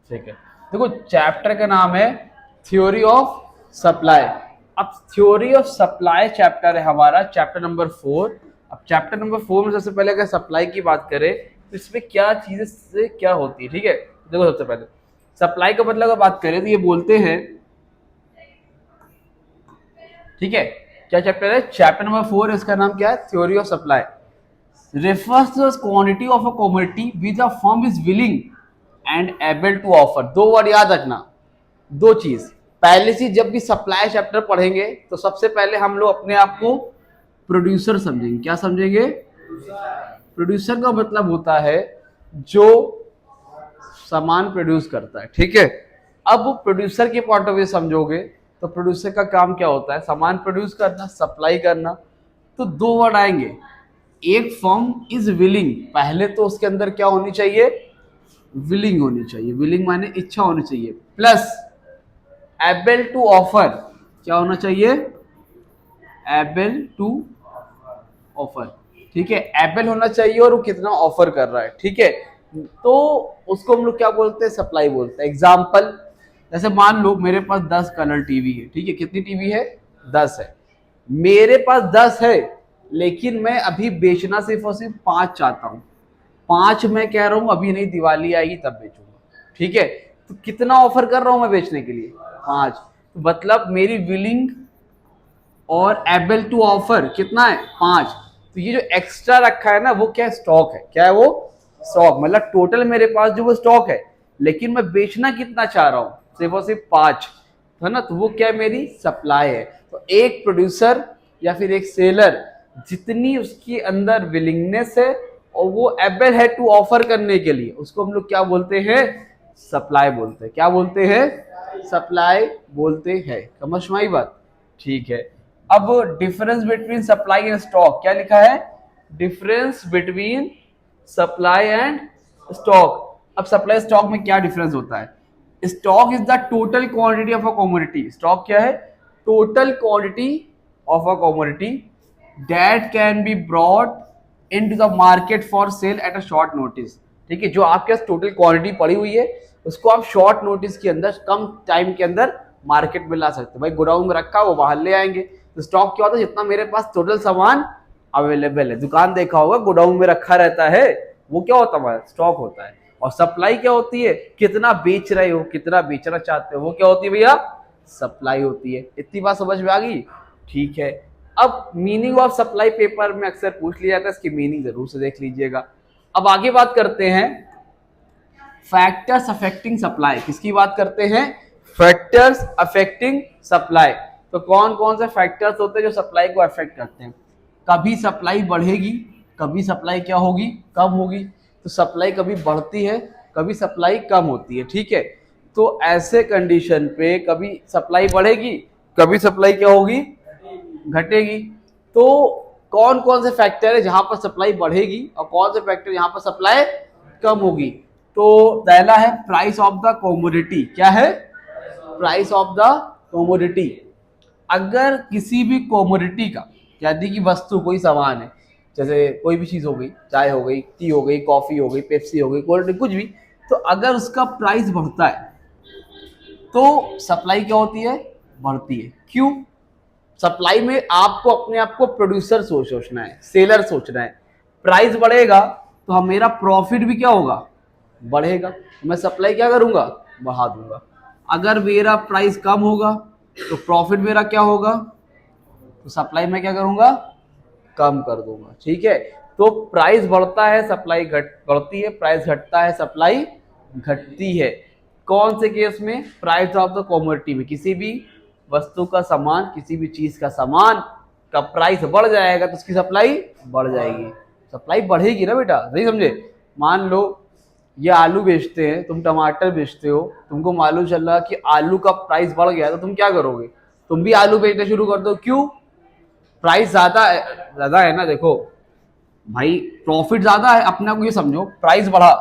ठीक है, देखो चैप्टर का नाम है थ्योरी ऑफ सप्लाई। अब थ्योरी ऑफ सप्लाई चैप्टर है हमारा, चैप्टर नंबर 4। अब चैप्टर नंबर 4 में सबसे पहले अगर सप्लाई की बात करें तो इसमें क्या चीजें से क्या होती है। ठीक है, देखो सबसे पहले सप्लाई का मतलब अगर बात करें तो ये बोलते हैं, ठीक है, क्या चैप्टर है, चैप्टर नंबर 4, इसका नाम क्या है, theory of supply. refers to the quantity of a commodity which a firm is willing and able to offer। दो वर्ड याद रखना, दो चीज। पहली चीज, जब भी सप्लाई चैप्टर पढ़ेंगे तो सबसे पहले हम लोग अपने आप को प्रोड्यूसर समझेंगे। क्या समझेंगे? प्रोड्यूसर का मतलब होता है जो सामान प्रोड्यूस करता है। ठीक है, अब प्रोड्यूसर के पॉइंट ऑफ व्यू समझोगे तो प्रोड्यूसर का काम क्या होता है, सामान प्रोड्यूस करना, सप्लाई करना। तो दो वर्ड आएंगे, एक फर्म इज विलिंग, पहले तो उसके अंदर क्या होनी चाहिए, विलिंग होनी चाहिए, विलिंग माने इच्छा होनी चाहिए, प्लस एबल टू ऑफर, क्या होना चाहिए, एबल टू ऑफर। ठीक है, एबल होना चाहिए और वो कितना ऑफर कर रहा है। ठीक है, तो उसको हम लोग क्या बोलते हैं, सप्लाई बोलते हैं। एग्जाम्पल, जैसे मान लो मेरे पास 10 कलर टीवी है। ठीक है, कितनी टीवी है, 10 है। मेरे पास 10 है लेकिन मैं अभी बेचना सिर्फ और सिर्फ 5 चाहता हूं। 5 मैं कह रहा हूं अभी नहीं, दिवाली आएगी तब बेचूंगा। ठीक है, तो कितना ऑफर कर रहा हूं मैं बेचने के लिए, 5। तो मतलब मेरी विलिंग और एबल टू ऑफर कितना है, 5। तो ये जो एक्स्ट्रा रखा है ना वो क्या है, स्टॉक है। क्या है वो, स्टॉक। मतलब टोटल मेरे पास जो वो स्टॉक है, लेकिन मैं बेचना कितना चाह रहा हूं, सिर्फ और सिर्फ 5, है ना। तो वो क्या है, मेरी सप्लाई है। तो एक प्रोड्यूसर या फिर एक सेलर, जितनी उसके अंदर विलिंगनेस है और वो एबल है टू ऑफर करने के लिए, उसको हम लोग क्या बोलते हैं, सप्लाई बोलते हैं। क्या बोलते हैं, सप्लाई बोलते हैं। समझ में आई बात? ठीक है, अब difference between supply and stock क्या लिखा है, difference between supply and stock. अब सप्लाई स्टॉक में क्या डिफरेंस होता है, stock is the total quantity of a commodity. Stock क्या है, total quantity of a commodity that can be brought into the market for sale at a short notice. ठीक है, जो आपके पास टोटल क्वांटिटी पड़ी हुई है उसको आप शॉर्ट नोटिस के अंदर, कम टाइम के अंदर मार्केट में ला सकते हो। भाई गोडाउन में रखा, वो बाहर ले आएंगे। तो स्टॉक क्या होता है, जितना मेरे पास टोटल सामान अवेलेबल है। दुकान देखा होगा, गोडाउन में रखा रहता है, वो क्या होता है, स्टॉक होता है। और सप्लाई क्या होती है, कितना बेच रहे हो, कितना बेचना चाहते हो, वो क्या होती है भैया, सप्लाई होती है। इतनी बात समझ में आ गई? ठीक है, अब मीनिंग ऑफ सप्लाई पेपर में अक्सर पूछ लिया जाता है, इसकी मीनिंग जरूर से देख लीजिएगा। अब आगे बात करते हैं फैक्टर्स अफेक्टिंग सप्लाई। किसकी बात करते हैं, फैक्टर्स अफेक्टिंग सप्लाई। तो कौन कौन से फैक्टर्स होते हैं जो सप्लाई को अफेक्ट करते हैं। कभी सप्लाई बढ़ेगी, कभी सप्लाई क्या होगी, कम होगी। तो सप्लाई कभी बढ़ती है, कभी सप्लाई कम होती है। ठीक है, तो ऐसे कंडीशन पे कभी सप्लाई बढ़ेगी, कभी सप्लाई क्या होगी, घटेगी। तो कौन कौन से फैक्टर है जहां पर सप्लाई बढ़ेगी और कौन से फैक्टर यहां पर सप्लाई कम होगी। तो पहला है प्राइस ऑफ द कमोडिटी। क्या है, प्राइस ऑफ द कमोडिटी। अगर किसी भी कमोडिटी का, यदि की वस्तु कोई सामान है, जैसे कोई भी चीज हो गई, चाय हो गई, टी हो गई, कॉफी हो गई, पेप्सी हो गई, कोल्ड ड्रिंक, कुछ भी, तो अगर उसका प्राइस बढ़ता है तो सप्लाई क्या होती है, बढ़ती है। क्यों? सप्लाई में आपको अपने आप को प्रोड्यूसर सोचना है, सेलर सोचना है। प्राइस बढ़ेगा तो हम, मेरा प्रॉफिट भी क्या होगा, बढ़ेगा। मैं सप्लाई क्या करूंगा, बढ़ा दूंगा। अगर मेरा प्राइस कम होगा तो प्रॉफिट मेरा क्या होगा, तो सप्लाई में क्या करूंगा, कम कर दूंगा। ठीक है, तो प्राइस बढ़ता है, सप्लाई बढ़ती है, प्राइस घटता है, सप्लाई घटती है। कौन से केस में, प्राइस ऑफ द कमोडिटी में। किसी भी वस्तु का सामान, किसी भी चीज का सामान का प्राइस बढ़ जाएगा तो उसकी सप्लाई बढ़ जाएगी। सप्लाई बढ़ेगी ना बेटा, नहीं समझे। मान लो ये आलू बेचते हैं, तुम टमाटर बेचते हो, तुमको मालूम चल रहा कि आलू का प्राइस बढ़ गया तो तुम क्या करोगे, तुम भी आलू बेचना शुरू कर दो। क्यों? प्राइस ज्यादा है ना। देखो भाई, प्रॉफिट ज्यादा है, अपने को ये समझो, प्राइस बढ़ा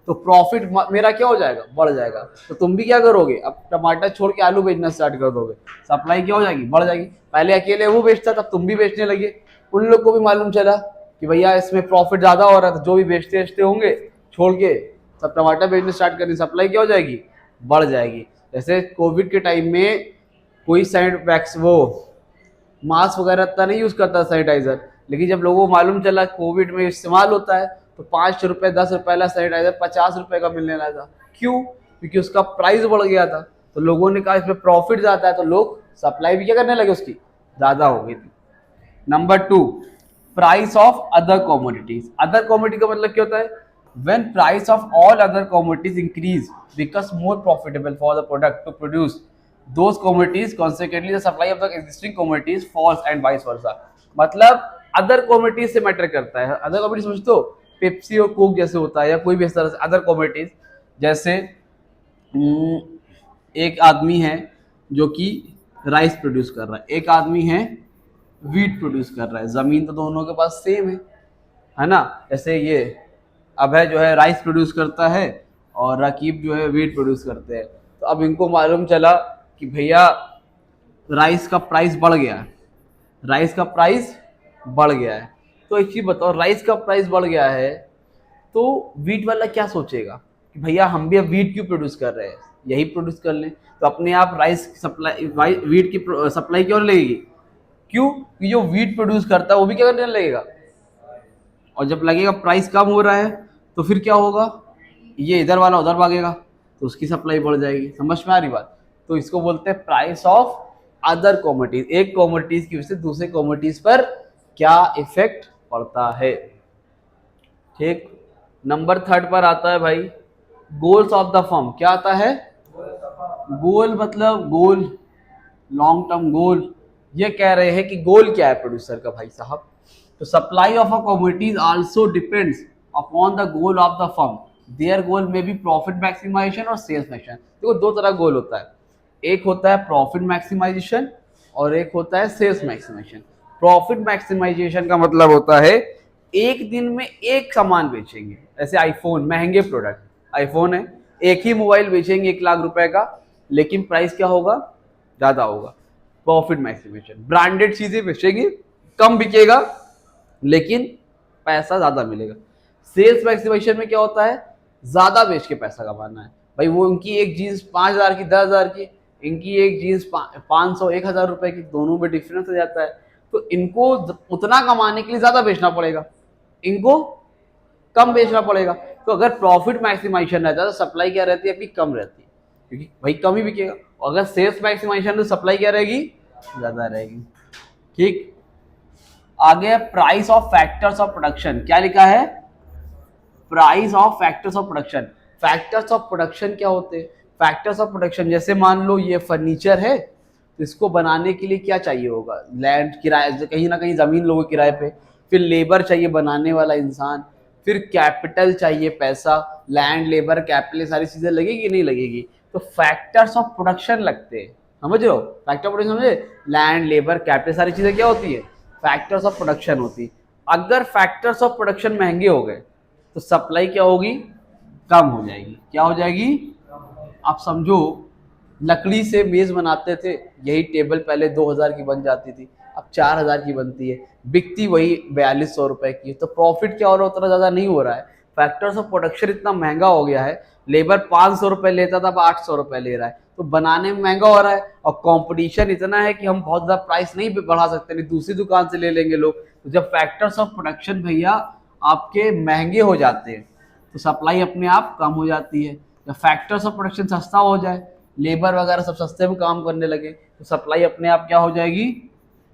तो प्रॉफिट मेरा क्या हो जाएगा, बढ़ जाएगा। तो तुम भी क्या करोगे, अब टमाटर छोड़ के आलू बेचना स्टार्ट कर दोगे, सप्लाई क्या हो जाएगी, बढ़ जाएगी। पहले अकेले वो बेचता, तब तुम भी बेचने लगे। उन लोग को भी मालूम चला कि भैया इसमें प्रॉफिट ज्यादा हो रहा था, जो भी बेचते होंगे छोड़ के सब टमाटर बेचने स्टार्ट करनी, सप्लाई क्या हो जाएगी, बढ़ जाएगी। जैसे कोविड के टाइम में कोई वैक्स वो मास्क वगैरह इतना नहीं यूज करता सैनिटाइजर, लेकिन जब लोगों को मालूम चला कोविड में इस्तेमाल होता है तो 5 रुपए 10 रुपए वाला सैनिटाइजर 50 रुपए का मिलने लगा। क्यों? क्योंकि उसका प्राइस बढ़ गया था, तो लोगों ने कहा इसमें प्रॉफिट ज्यादा है, तो लोग सप्लाई भी क्या करने लगे, उसकी ज्यादा हो गई थी। Number 2, price of other commodities. Other commodity का मतलब क्या होता है? When price of all other commodities increase becomes more profitable for the product to produce those commodities, consequently the supply of the existing commodities falls and vice versa। मतलब other commodities से matter करता है। Other commodities समझते हो, Pepsi और Coke जैसे होता है, या कोई भी इस तरह से अदर कॉमोडिटीज। जैसे एक आदमी है जो कि राइस प्रोड्यूस कर रहा है, एक आदमी है वीट प्रोड्यूस कर रहा है, जमीन तो दोनों के पास सेम है ना। जैसे ये अभय जो है राइस प्रोड्यूस करता है और रकीब जो है वीट प्रोड्यूस करते हैं। तो अब इनको मालूम चला कि भैया राइस का प्राइस बढ़ गया है, राइस का प्राइस बढ़ गया है। तो एक चीज बताओ, राइस का प्राइस बढ़ गया है तो वीट वाला क्या सोचेगा कि भैया हम भी अब वीट क्यों प्रोड्यूस कर रहे हैं, यही प्रोड्यूस कर लें। तो अपने आप राइस सप्लाई, वीट की सप्लाई क्यों लगेगी? क्यों? कि जो वीट प्रोड्यूस करता है वो भी क्या करने लगेगा, और जब लगेगा प्राइस कम हो रहा है तो फिर क्या होगा, ये इधर वाला उधर भागेगा तो उसकी सप्लाई बढ़ जाएगी। समझ में आ रही बात? तो इसको बोलते हैं प्राइस ऑफ अदर कॉमोडिटीज। एक कॉमोडिटीज की वजह से दूसरे कॉमोडिटीज पर क्या इफेक्ट पड़ता है। ठीक, नंबर 3 पर आता है भाई गोल्स ऑफ द फर्म। क्या आता है? गोल मतलब गोल, लॉन्ग टर्म गोल। ये कह रहे हैं कि गोल क्या है प्रोड्यूसर का भाई साहब। तो supply of a commodities also depends upon the goal of the firm. There गोल में बी प्रॉफिट मैक्सिमाइजेशन और सेल्स मैक्सिमाइजेशन। देखो दो तरह गोल होता है, एक होता है प्रॉफिट मैक्सिमाइजेशन और एक होता है सेल्स मैक्सिमाइजेशन। प्रॉफिट मैक्सिमाइजेशन का मतलब होता है एक दिन में एक सामान बेचेंगे। ऐसे आईफोन, महंगे प्रोडक्ट, आईफोन है, एक ही मोबाइल बेचेंगे 1 लाख रुपए का, लेकिन प्राइस क्या होगा, ज्यादा होगा। Profit maximisation. ब्रांडेड चीजें बेचेंगे, कम बिकेगा लेकिन पैसा ज्यादा मिलेगा। सेल्स मैक्सिमाइजेशन में क्या होता है, ज्यादा बेच के पैसा कमाना है भाई। वो उनकी एक जीन्स 5,000 की, 10,000 की, इनकी एक जीन्स 500 1,000 रुपए की, दोनों में डिफरेंस हो जाता है। तो इनको उतना कमाने के लिए ज्यादा बेचना पड़ेगा, इनको कम बेचना पड़ेगा। तो अगर प्रॉफिट मैक्सिमाइजेशन रहता है तो सप्लाई क्या रहती है, आपकी कम रहती है, क्योंकि भाई कम ही बिकेगा। और अगर सेल्स मैक्सिमाइजेशन तो सप्लाई क्या रहेगी, ज्यादा रहेगी। ठीक, आगे price of factors of production. क्या लिखा है? Price of factors of production. Factors of production क्या होते हैं? फैक्टर्स ऑफ प्रोडक्शन, जैसे मान लो ये फर्नीचर है, तो इसको बनाने के लिए क्या चाहिए होगा, लैंड किराए, कहीं ना कहीं जमीन लोगे किराए पे, फिर लेबर चाहिए बनाने वाला इंसान, फिर कैपिटल चाहिए पैसा, लैंड लेबर कैपिटल सारी चीजें लगेगी नहीं लगेगी। तो फैक्टर्स ऑफ प्रोडक्शन लगते हैं, समझ रहे हो? फैक्टर प्रोडक्शन समझे, लैंड लेबर कैपिटल सारी चीजें क्या होती है, फैक्टर्स ऑफ प्रोडक्शन होती। अगर फैक्टर्स ऑफ प्रोडक्शन महंगे हो गए तो सप्लाई क्या होगी, कम हो जाएगी। क्या हो जाएगी? आप समझो लकड़ी से मेज बनाते थे, यही टेबल पहले 2,000 की बन जाती थी, अब 4,000 की बनती है, बिकती वही 4,200 रुपए की। तो प्रॉफिट क्या हो रहा है, उतना ज्यादा नहीं हो रहा है। फैक्टर्स ऑफ प्रोडक्शन इतना महंगा हो गया है, लेबर 500 रुपए लेता था, अब 800 रुपए ले रहा है, तो बनाने में महंगा हो रहा है। और कंपटीशन इतना है कि हम बहुत ज्यादा प्राइस नहीं बढ़ा सकते, नहीं दूसरी दुकान से ले लेंगे लोग। तो जब फैक्टर्स ऑफ प्रोडक्शन भैया आपके महंगे हो जाते हैं तो सप्लाई अपने आप कम हो जाती है। जब फैक्टर्स ऑफ प्रोडक्शन सस्ता हो जाए, लेबर वगैरह सब सस्ते में काम करने लगे, तो सप्लाई अपने आप क्या हो जाएगी,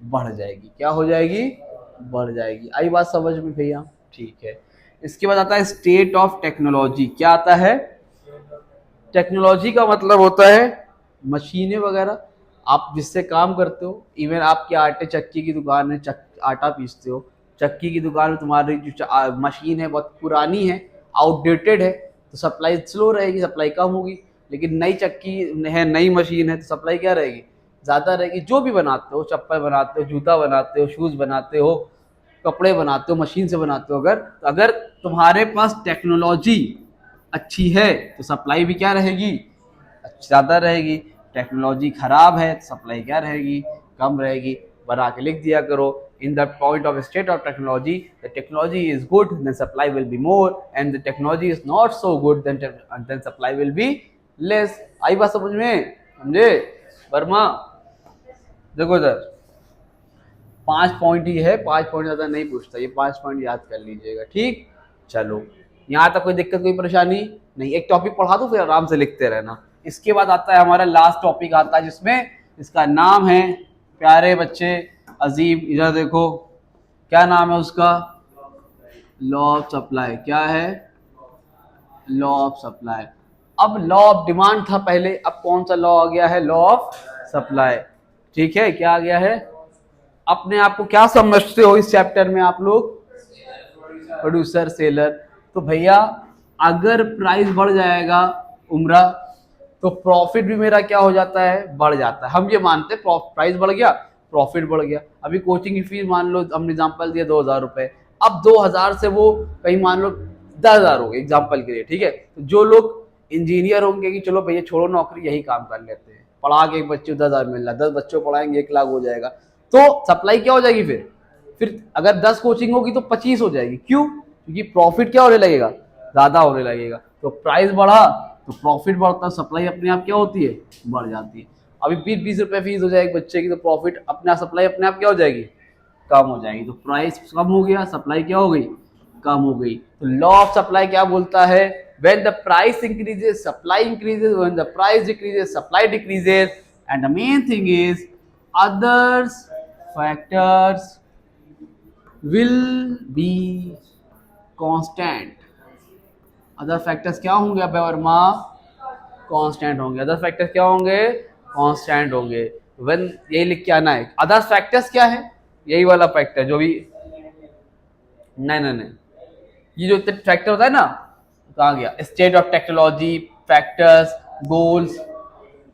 बढ़ जाएगी। क्या हो जाएगी, बढ़ जाएगी। आई बात समझ में भैया? ठीक है। इसके बाद आता है स्टेट ऑफ टेक्नोलॉजी। क्या आता है? टेक्नोलॉजी का मतलब होता है मशीनें वगैरह, आप जिससे काम करते हो। इवन आपके आटे चक्की की दुकान है, आटा पीसते हो, चक्की की दुकान में तुम्हारी जो मशीन है बहुत पुरानी है, आउटडेटेड है, तो सप्लाई स्लो रहेगी, सप्लाई कम होगी। लेकिन नई चक्की है, नई मशीन है, तो सप्लाई क्या रहेगी, ज़्यादा रहेगी। जो भी बनाते हो, चप्पल बनाते हो, जूता बनाते हो, शूज़ बनाते हो, कपड़े बनाते हो, मशीन से बनाते हो, अगर तुम्हारे पास टेक्नोलॉजी अच्छी है तो सप्लाई भी क्या रहेगी, ज़्यादा रहेगी। टेक्नोलॉजी खराब है तो सप्लाई क्या रहेगी, कम रहेगी। बना के लिख दिया करो, in the point of state of technology, the technology is good, then supply will be more, and the technology is not so good, then supply will be less। आई बात समझ में? समझे वर्मा? देखो इधर 5 पॉइंट ही है, 5 पॉइंट ज्यादा नहीं पूछता, ये 5 पॉइंट याद कर लीजिएगा। ठीक, चलो यहाँ तक कोई दिक्कत कोई परेशानी नहीं। एक टॉपिक पढ़ा दो फिर आराम से लिखते रहना। इसके बाद आता है हमारा लास्ट टॉपिक आता है जिसमें इसका नाम है प्यारे बच्चे अजीम, इधर देखो क्या नाम है उसका, लॉ ऑफ सप्लाई। क्या है? Law of supply. अब लॉ ऑफ डिमांड था पहले, अब कौन सा लॉ आ गया है? Law of supply. ठीक है, क्या आ गया है? अपने आप को क्या समझते हो इस चैप्टर में आप लोग? Producer seller. तो भैया अगर प्राइस बढ़ जाएगा उम्रा तो प्रॉफिट भी मेरा क्या हो जाता है? बढ़ जाता है। हम ये मानते हैं प्राइस बढ़ गया प्रॉफिट बढ़ गया। अभी कोचिंग की फीस मान लो हमने एग्जाम्पल दिया 2000 रुपए, अब 2000 से वो कहीं मान लो 10,000 हो गए एग्जाम्पल के लिए। ठीक है, तो जो लोग इंजीनियर होंगे कि चलो भैया छोड़ो नौकरी यही काम कर लेते हैं, पढ़ा के एक बच्चे 10,000 मिल रहा है, 10 बच्चों पढ़ाएंगे 1 लाख हो जाएगा, तो सप्लाई क्या हो जाएगी? फिर अगर 10 कोचिंग होगी तो 25 हो जाएगी। क्यों? क्योंकि प्रॉफिट क्या होने लगेगा? ज्यादा होने लगेगा। तो प्राइस बढ़ा तो प्रॉफिट बढ़ता, सप्लाई अपने आप क्या होती है? बढ़ जाती है। अभी 20-20 रुपए फीस हो जाए एक बच्चे की तो प्रॉफिट अपना सप्लाई अपने आप क्या हो जाएगी? कम हो जाएगी। तो प्राइस कम हो गया, सप्लाई क्या हो गई? कम हो गई। तो लॉ ऑफ सप्लाई क्या बोलता है? when the price increases supply increases, when the price decreases supply decreases, and the main thing is others factors will be constant। Other factors क्या होंगे अब वर्मा? कांस्टेंट होंगे। अदर फैक्टर्स क्या होंगे? कांस्टेंट होंगे। व्हेन यही लिख के आना है। अदर फैक्टर्स क्या है? यही वाला फैक्टर जो भी नहीं, ये जो फैक्टर होता है ना, कहाँ गया? State of technology, factors, goals,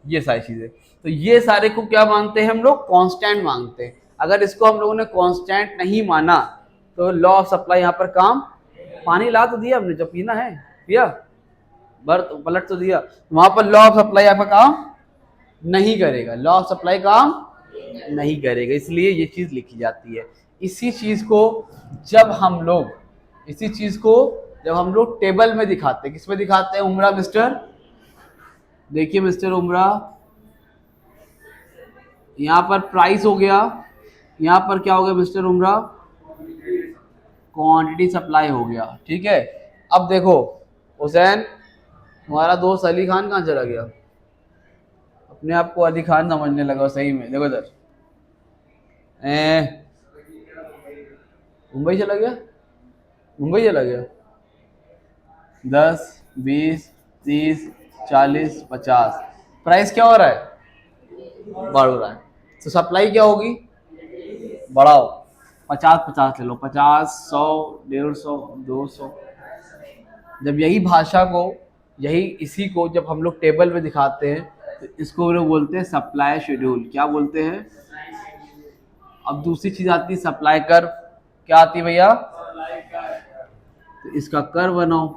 ये सारी चीजें। तो ये सारे को क्या मानते हैं हम लोग? कांस्टेंट मानते हैं। अगर इसको हम लोगों ने कांस्टेंट नहीं माना तो लॉ ऑफ सप्लाई यहाँ पर काम, पानी ला तो दिया हमने, जब पीना है पिया, पलट तो दिया, वहां पर लॉ ऑफ सप्लाई आपका काम नहीं करेगा। लॉ ऑफ सप्लाई काम नहीं करेगा, इसलिए ये चीज लिखी जाती है। इसी चीज को जब हम लोग टेबल में दिखाते हैं, किस में दिखाते हैं उमरा मिस्टर? देखिए मिस्टर उमरा, यहां पर प्राइस हो गया, यहां पर क्या हो गया मिस्टर उमरा? क्वांटिटी सप्लाई हो गया। ठीक है, अब देखो हुसैन, तुम्हारा दोस्त अली खान कहाँ चला गया? अपने आप को अली खान समझने लगा सही में। देखो इधर, मुंबई चला गया, मुंबई चला गया। 10, 20, 30, 40, 50 प्राइस क्या हो रहा है? बढ़ रहा है। तो सप्लाई क्या होगी? बढ़ाओ, 50 ले लो, 50, 100, 150, 200। जब यही भाषा को, इसी को जब हम लोग टेबल में दिखाते हैं तो इसको लोग बोलते हैं सप्लाई शेड्यूल। क्या बोलते हैं? अब दूसरी चीज आती है सप्लाई कर्व। क्या आती है भैया? तो इसका कर्व बनाओ।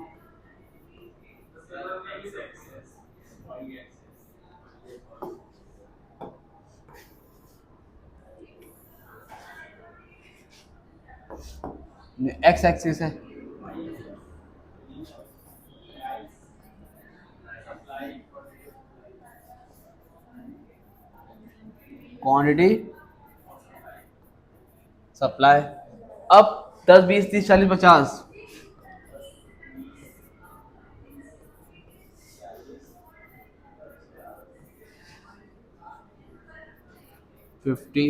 एक्स एक्सिस है, क्वांटिटी सप्लाई। अब 10, 20, 30, 40, 50 50।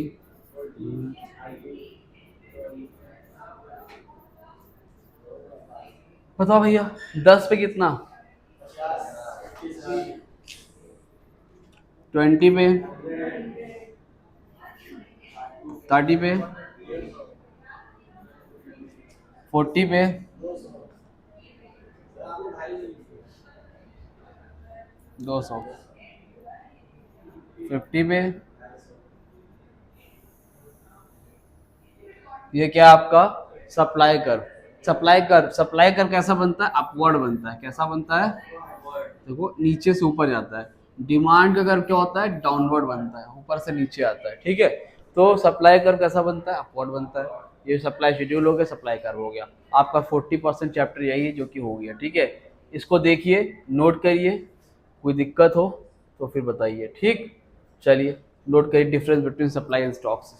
बताओ भैया 10 पे कितना? 20 पे, 30 पे, 40 पे, 200, 50 पे। ये क्या आपका सप्लाई कर्व? सप्लाई कर्व कैसा बनता है? अपवर्ड बनता है। कैसा बनता है? देखो नीचे से ऊपर जाता है। डिमांड का कर्व क्या होता है? डाउनवर्ड बनता है, ऊपर से नीचे आता है। ठीक है, तो सप्लाई कर्व कैसा बनता है? अपवर्ड बनता है। ये सप्लाई शेड्यूल हो गया, सप्लाई कर्व हो गया। आपका 40% चैप्टर यही है जो कि हो गया। ठीक है, इसको देखिए, नोट करिए, कोई दिक्कत हो तो फिर बताइए। ठीक, चलिए नोट करिए difference between supply and stocks.